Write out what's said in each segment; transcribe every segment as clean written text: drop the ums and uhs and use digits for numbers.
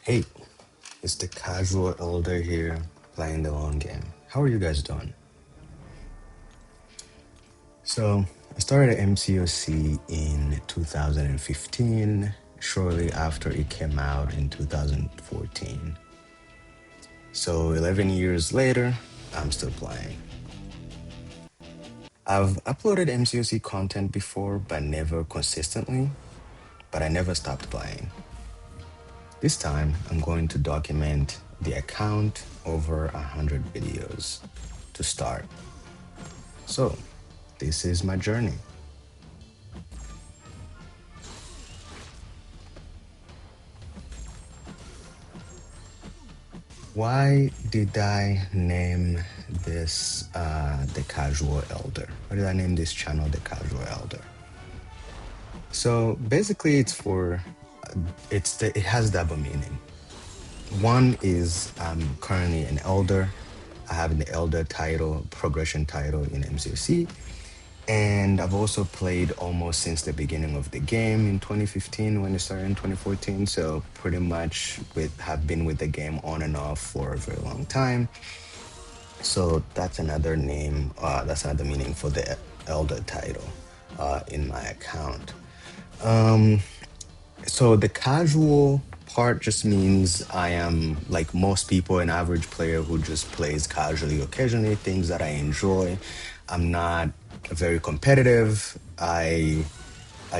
Hey, it's the casual elder here playing the long game. How are you guys doing? So, I started MCOC in 2015, shortly after it came out in 2014. So, 11 years later, I'm still playing. I've uploaded MCOC content before, but never consistently, but I never stopped playing. This time, I'm going to document the account over 100 videos to start. So, this is my journey. Why did I name this the Casual Elder? Why did I name this channel the Casual Elder? So basically, it has double meaning. One is I'm currently an elder. I have the elder title, progression title in MCOC, and I've also played almost since the beginning of the game in 2015 when it started in 2014. So pretty much have been with the game on and off for a very long time. So that's another name. That's another meaning for the elder title in my account. Um, so the casual part just means I am like most people, an average player who just plays casually, occasionally, things that I enjoy. I'm not very competitive. I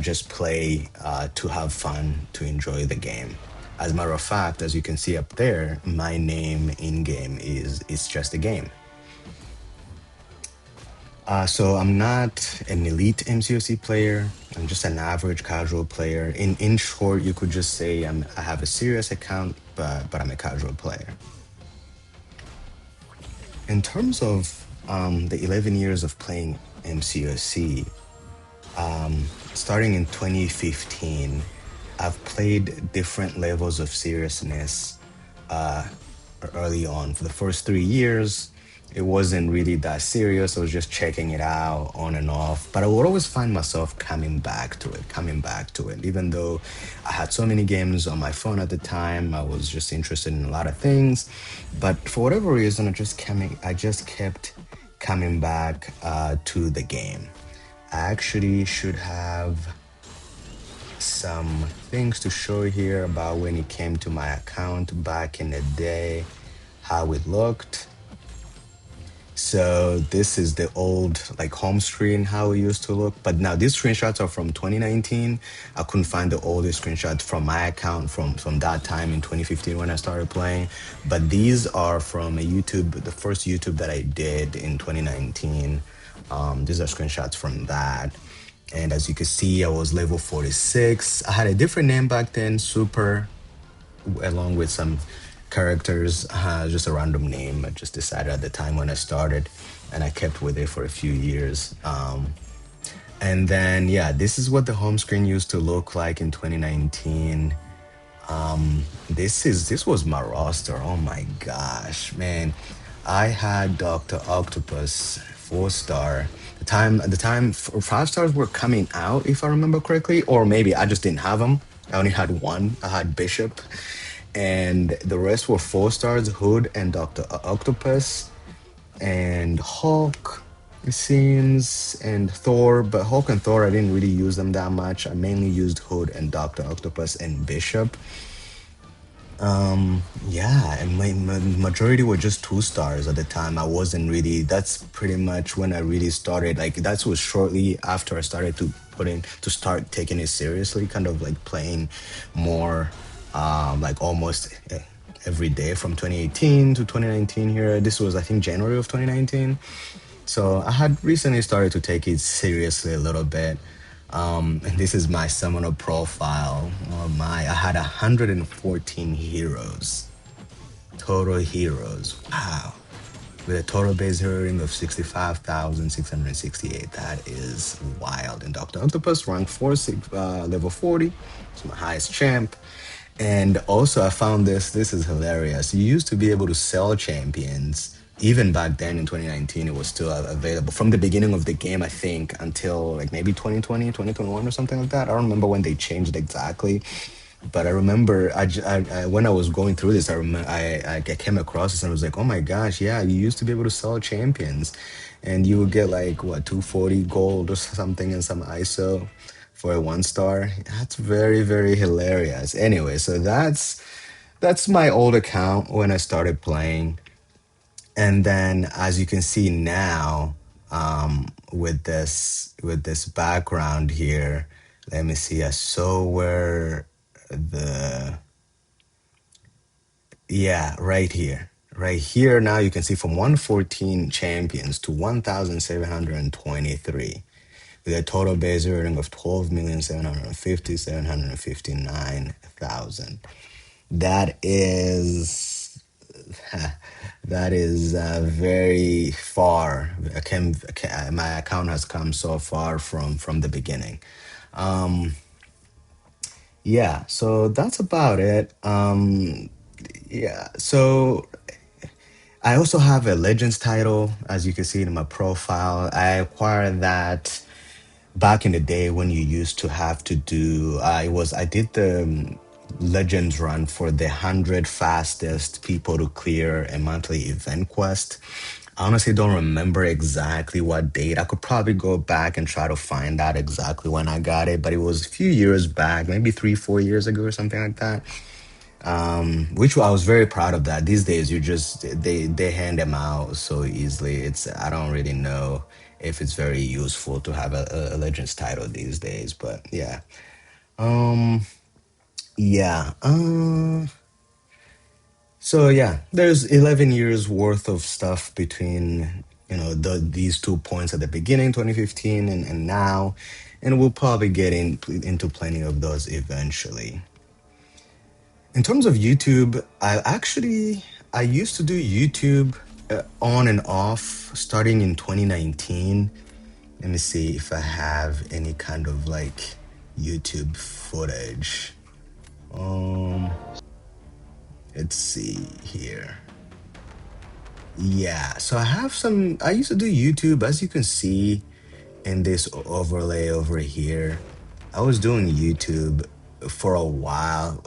just play to have fun, to enjoy the game. As a matter of fact, as you can see up there, my name in game is it's just a game. So I'm not an elite MCOC player. I'm just an average casual player. In short, you could just say I have a serious account, but I'm a casual player. In terms of the 11 years of playing MCOC, starting in 2015, I've played different levels of seriousness early on. For the first 3 years, it wasn't really that serious. I was just checking it out on and off. But I would always find myself coming back to it. Even though I had so many games on my phone at the time, I was just interested in a lot of things. But for whatever reason, I just kept coming back to the game. I actually should have some things to show here about when it came to my account back in the day, how it looked. So this is the old like home screen, how it used to look. But now these screenshots are from 2019. I couldn't find the oldest screenshots from my account from that time in 2015 when I started playing. But these are from a YouTube, the first YouTube that I did in 2019. These are screenshots from that. And as you can see, I was level 46. I had a different name back then, Super, along with some characters, just a random name. I just decided at the time when I started, and I kept with it for a few years. And then, yeah, this is what the home screen used to look like in 2019. This was my roster. Oh my gosh, man! I had Doctor Octopus 4 star. The time 5 stars were coming out, if I remember correctly, or maybe I just didn't have them. I only had one. I had Bishop, and the rest were 4 stars: Hood and Doctor Octopus, and Hulk. It seems, and Thor, but Hulk and Thor, I didn't really use them that much. I mainly used Hood and Doctor Octopus and Bishop. Yeah, and my majority were just 2 stars at the time. I wasn't really, that's pretty much when I really started. Like, that was shortly after I started to start taking it seriously, kind of like playing more, like almost every day from 2018 to 2019 here. This was, I think, January of 2019. So I had recently started to take it seriously a little bit. And this is my summoner profile. Oh my, I had 114 heroes. Total heroes. Wow. With a total base hero ring of 65,668. That is wild. And Dr. Octopus, rank 4, level 40. It's my highest champ. And also, I found this is hilarious. You used to be able to sell champions. Even back then in 2019, it was still available from the beginning of the game, I think, until like maybe 2020, 2021 or something like that. I don't remember when they changed exactly. But I remember when I was going through this, I came across this and I was like, oh my gosh, yeah, you used to be able to sell champions, and you would get like what 240 gold or something in some ISO for a 1 star. That's very very hilarious. Anyway, so that's my old account when I started playing, and then as you can see now, with this background here, let me see. I saw where the yeah, right here. Right here now you can see from 114 champions to 1,723 with a total base earning of 12,759,000. That is that is very far. My account has come so far from the beginning. Yeah, so that's about it. Yeah, so I also have a Legends title, as you can see in my profile. I acquired that back in the day when you used to have to do. I did the Legends run for the 100 fastest people to clear a monthly event quest. I honestly don't remember exactly what date. I could probably go back and try to find out exactly when I got it, but it was a few years back, maybe 3, 4 years ago or something like that. Which I was very proud of that. These days, you just they hand them out so easily. It's I don't really know if it's very useful to have a Legends title these days, but yeah, yeah. So yeah, there's 11 years worth of stuff between these 2 points at the beginning, 2015, and now, and we'll probably get into plenty of those eventually. In terms of YouTube, I used to do YouTube on and off starting in 2019. Let me see if I have any kind of like YouTube footage. Um, let's see here. Yeah, so I have some. I used to do YouTube, as you can see in this overlay over here. I was doing YouTube for a while.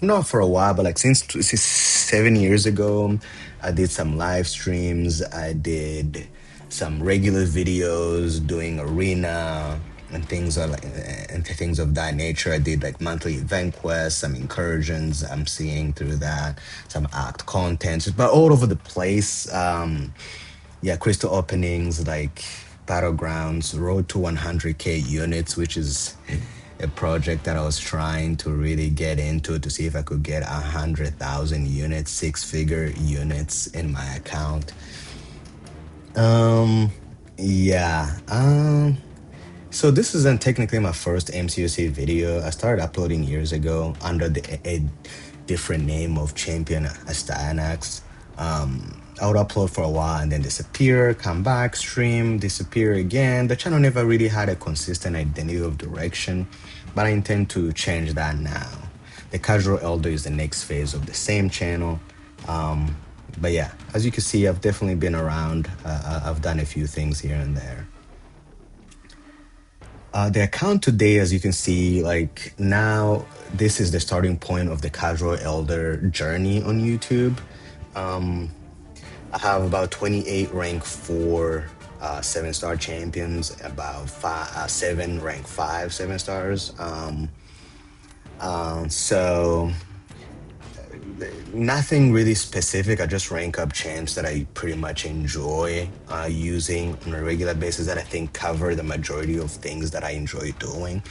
Not for a while, but like since 7 years ago, I did some live streams. I did some regular videos doing arena and things of that nature. I did like monthly event quests, some incursions. I'm seeing through that, some act content, but all over the place. Yeah, crystal openings like Battlegrounds, Road to 100K units, which is a project that I was trying to really get into to see if I could get 100,000 units, six-figure units in my account. Yeah. So this isn't technically my first MCOC video. I started uploading years ago under a different name of Champion Astyanax. I would upload for a while and then disappear, come back, stream, disappear again. The channel never really had a consistent identity of direction, but I intend to change that now. The Casual Elder is the next phase of the same channel. But yeah, as you can see, I've definitely been around. I've done a few things here and there. The account today, as you can see, like now, this is the starting point of the Casual Elder journey on YouTube. I have about 28 rank 4 7-star champions, about seven rank 5 7-stars. So nothing really specific. I just rank up champs that I pretty much enjoy using on a regular basis, that I think cover the majority of things that I enjoy doing.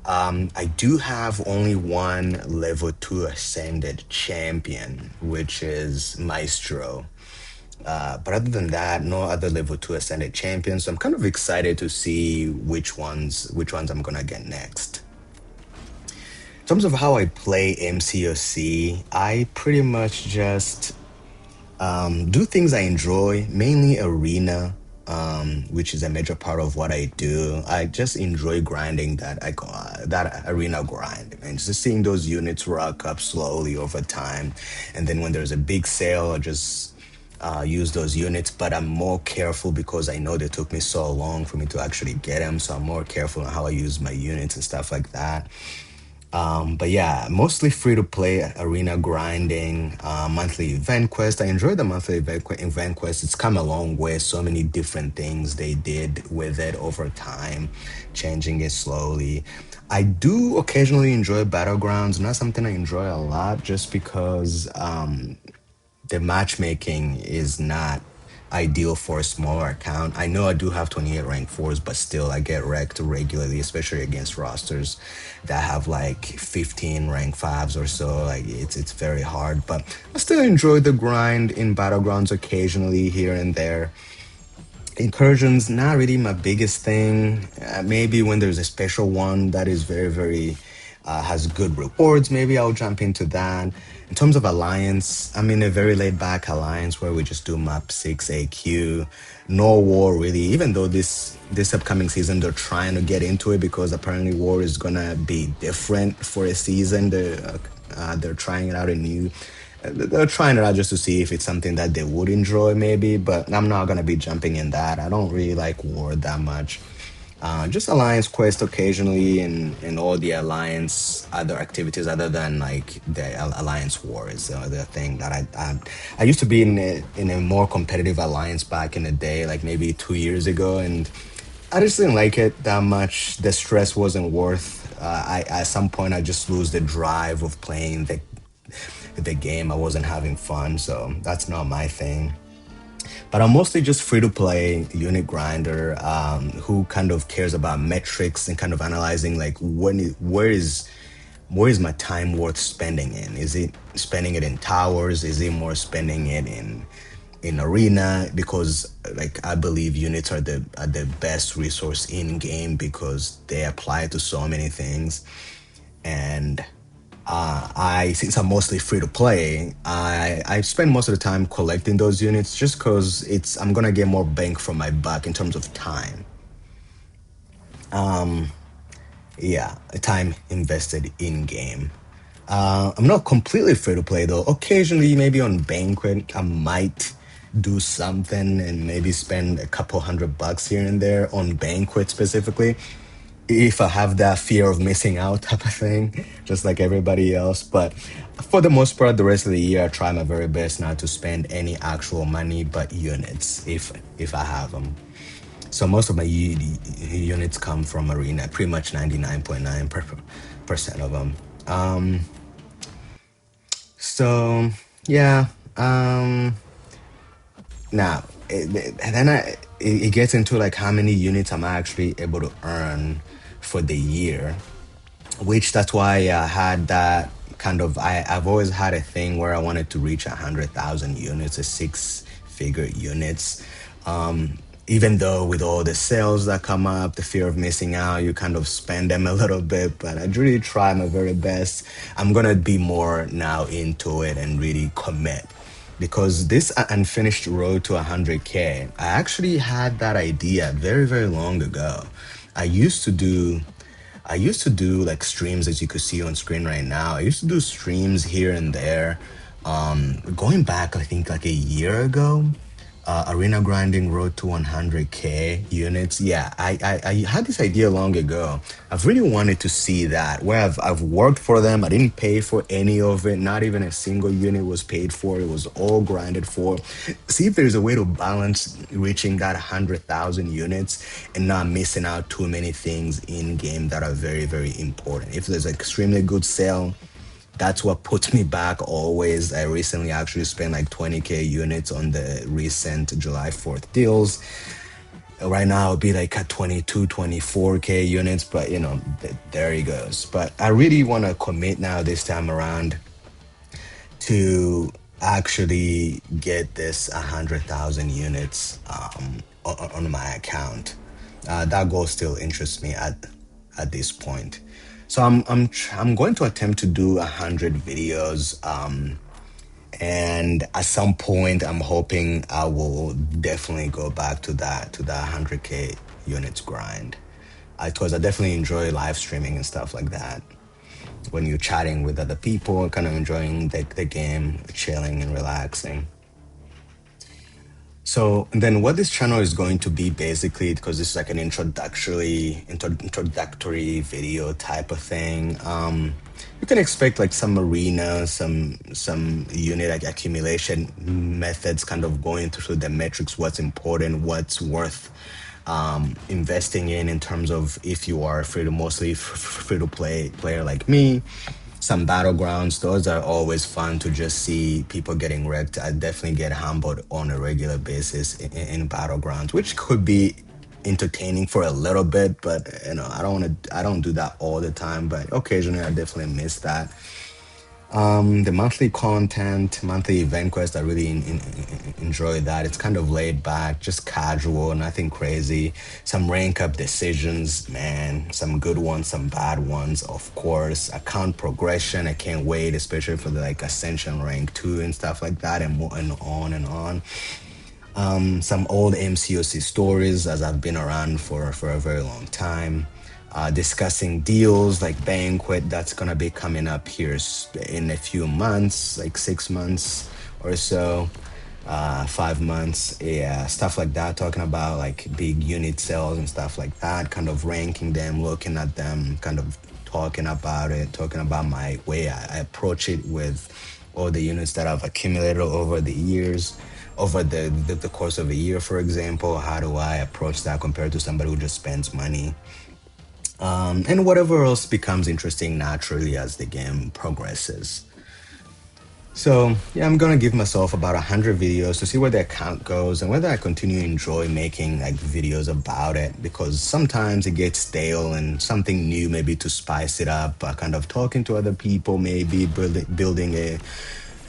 I do have only one level 2 ascended champion, which is Maestro. But other than that, no other level 2 ascended champions. So I'm kind of excited to see which ones I'm gonna get next. In terms of how I play MCOC, I pretty much just do things I enjoy, mainly arena, which is a major part of what I do. I just enjoy grinding that arena grind, and just seeing those units rack up slowly over time. And then when there's a big sale, I just use those units. But I'm more careful because I know they took me so long for me to actually get them. So I'm more careful on how I use my units and stuff like that. But yeah, mostly free to play arena grinding, monthly event quest. I enjoy the monthly event quest. It's come a long way. So many different things they did with it over time, changing it slowly. I do occasionally enjoy Battlegrounds, not something I enjoy a lot just because the matchmaking is not ideal for a smaller account. I know I do have 28 rank fours, but still I get wrecked regularly, especially against rosters that have like 15 rank fives or so. Like it's very hard, but I still enjoy the grind in Battlegrounds occasionally here and there. Incursions, not really my biggest thing. Maybe when there's a special one that is very has good rewards, maybe I'll jump into that. In terms of alliance, I'm in a very laid back alliance where we just do map 6 AQ. No war really, even though this upcoming season they're trying to get into it because apparently war is gonna be different for a season. They're trying it out anew. They're trying it out just to see if it's something that they would enjoy, maybe. But I'm not gonna be jumping in that. I don't really like war that much. Just alliance quest occasionally, and all the alliance other activities other than like the alliance war is the other thing that I used to be in a more competitive alliance back in the day, like maybe 2 years ago, and I just didn't like it that much. The stress wasn't worth. I At some point I just lose the drive of playing the game. I wasn't having fun, so that's not my thing. But I'm mostly just free to play unit grinder who kind of cares about metrics and kind of analyzing like where is my time worth spending in? Is it spending it in towers? Is it more spending it in arena? Because like I believe units are the best resource in game because they apply to so many things. And I since I'm mostly free to play, I spend most of the time collecting those units just because it's I'm gonna get more bang for my buck in terms of time. Yeah, time invested in game. I'm not completely free to play though. Occasionally, maybe on Banquet, I might do something and maybe spend a couple $100 here and there on Banquet specifically. If I have that fear of missing out type of thing, just like everybody else. But for the most part, the rest of the year, I try my very best not to spend any actual money, but units if I have them. So most of my units come from arena, pretty much 99.9% of them. So yeah. Now, and then it gets into like how many units am I actually able to earn for the year, which that's why I had that kind of I've always had a thing where I wanted to reach 100,000 units, a six-figure units. Even though with all the sales that come up, the fear of missing out, you kind of spend them a little bit, but I really try my very best. I'm gonna be more now into it and really commit because this unfinished road to 100K, I actually had that idea very long ago. I used to do I used to do like streams as you could see on screen right now. I used to do streams here and there. Going back, I think like a year ago, arena grinding road to 100K units. Yeah, I had this idea long ago. I've really wanted to see that where I've worked for them. I didn't pay for any of it. Not even a single unit was paid for. It was all grinded for. See if there's a way to balance reaching that 100,000 units and not missing out too many things in game that are very important. If there's an extremely good sale, that's what puts me back always. I recently actually spent like 20K units on the recent July 4th deals. Right now it'll be like at 22, 24K units, but there he goes. But I really want to commit now this time around to actually get this 100,000 units on my account. That goal still interests me at this point. So I'm going to attempt to do 100 videos. And at some point, I'm hoping I will definitely go back to that 100K units grind. Because I definitely enjoy live streaming and stuff like that. When you're chatting with other people, kind of enjoying the game, chilling and relaxing. So then what this channel is going to be basically, because this is like an introductory video type of thing. You can expect like some arena, some unit like accumulation methods, kind of going through the metrics, what's important, what's worth investing in terms of if you are mostly free to play player like me. Some battlegrounds, those are always fun to just see people getting wrecked. I definitely get humbled on a regular basis in battlegrounds, which could be entertaining for a little bit, but I don't do that all the time, but occasionally I definitely miss that. The monthly content, monthly event quest, I really enjoy that. It's kind of laid back, just casual, nothing crazy. Some rank up decisions, man. Some good ones, some bad ones, of course. Account progression, I can't wait, especially for the like Ascension rank 2 and stuff like that, and more and on and on. Some old MCOC stories, as I've been around for a very long time. Discussing deals like Banquet that's gonna be coming up here in a few months, like 6 months or so, 5 months, yeah, stuff like that. Talking about like big unit sales and stuff like that, kind of ranking them, looking at them, kind of talking about it, talking about my way I approach it with all the units that I've accumulated over the years, over the course of a year, for example. How do I approach that compared to somebody who just spends money? And whatever else becomes interesting naturally as the game progresses. So yeah, I'm gonna give myself about 100 videos to see where the account goes and whether I continue to enjoy making like videos about it, because sometimes it gets stale and something new, maybe to spice it up. Kind of talking to other people, maybe building a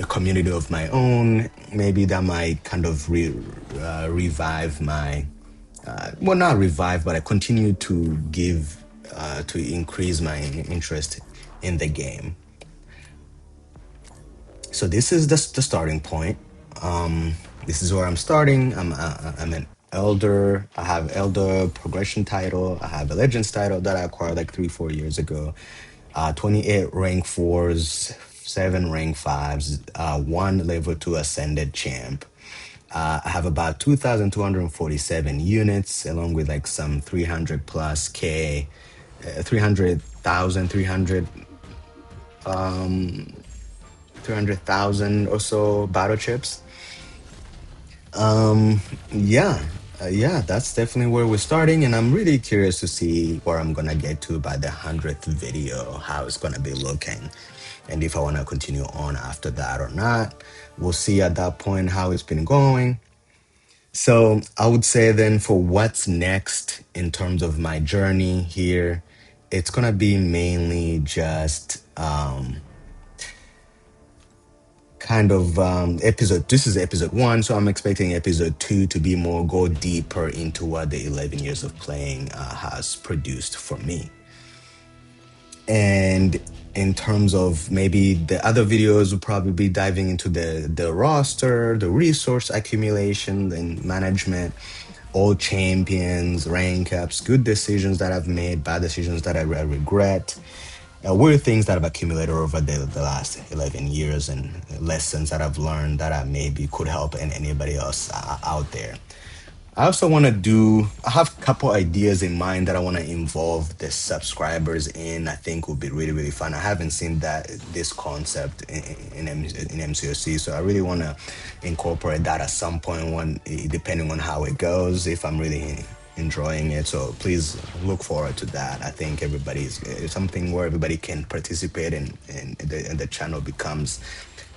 community of my own. Maybe that might kind of revive my, well, not revive, but I continue to give, to increase my interest in the game. So this is the starting point. This is where I'm starting. I'm an elder. I have elder progression title. I have a legends title that I acquired like 3-4 years ago. 28 rank 4s, 7 rank 5s, 1 level 2 ascended champ. I have about 2,247 units, along with like some 300 plus K, 300,000, 300,000 or so battle chips. Yeah, yeah, that's definitely where we're starting, and I'm really curious to see where I'm gonna get to by the 100th video, how it's gonna be looking, and if I want to continue on after that or not. We'll see at that point how it's been going. So I would say then, for what's next in terms of my journey here, it's gonna be mainly just kind of episode. This is episode 1, so I'm expecting episode 2 to be more, go deeper into what the 11 years of playing has produced for me. And in terms of maybe the other videos, will probably be diving into the roster, the resource accumulation and management, all champions, rank ups, good decisions that I've made, bad decisions that I regret, weird things that I've accumulated over the last 11 years, and lessons that I've learned that I maybe could help anybody else out there. I also want to I have a couple ideas in mind that I want to involve the subscribers in. I think would be really, really fun. I haven't seen this concept in MCOC, so I really want to incorporate that at some point, depending on how it goes, if I'm really enjoying it. So please look forward to that. I think it's something where everybody can participate, and the channel becomes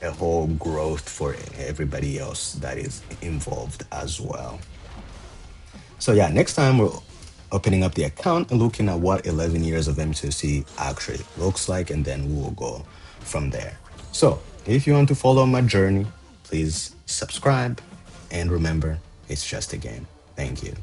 a whole growth for everybody else that is involved as well. So yeah, next time we're opening up the account and looking at what 11 years of MCOC actually looks like, and then we will go from there. So if you want to follow my journey, please subscribe, and remember, it's just a game. Thank you.